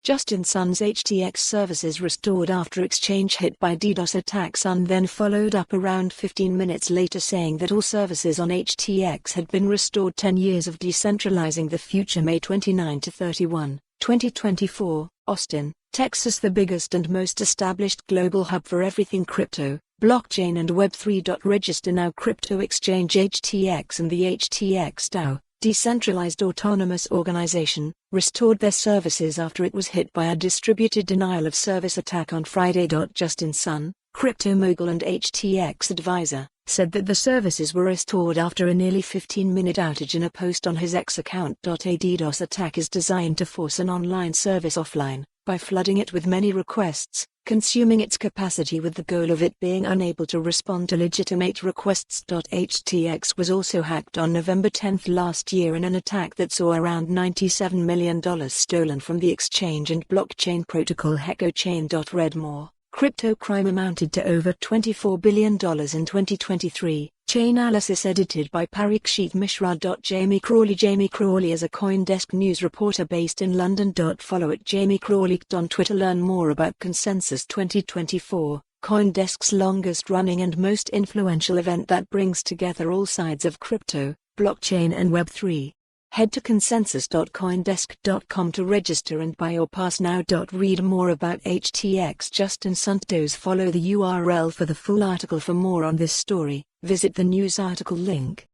Justin Sun's HTX services restored after exchange hit by DDoS attack. Sun then followed up around 15 minutes later saying that all services on HTX had been restored. 10 years of decentralizing the future. May 29-31, 2024, Austin, Texas. The biggest and most established global hub for everything crypto, blockchain and Web3. Register now. Crypto exchange HTX and the HTX DAO, decentralized autonomous organization, restored their services after it was hit by a distributed denial of service attack on Friday. Justin Sun, crypto mogul and HTX advisor, said that the services were restored after a nearly 15-minute outage in a post on his X account. A DDoS attack is designed to force an online service offline, by flooding it with many requests, consuming its capacity with the goal of it being unable to respond to legitimate requests. HTX was also hacked on November 10 last year in an attack that saw around $97 million stolen from the exchange and blockchain protocol HecoChain. Read more. Crypto crime amounted to over $24 billion in 2023. Chainalysis edited by Parikshit Mishra. Jamie Crawley is a CoinDesk news reporter based in London. Follow at Jamie Crawley on Twitter. Learn more about Consensus 2024, CoinDesk's longest-running and most influential event that brings together all sides of crypto, blockchain and Web3. Head to consensus.coindesk.com to register and buy your pass now. Read more about HTX Justin Sun. Follow the URL for the full article. For more on this story, visit the news article link.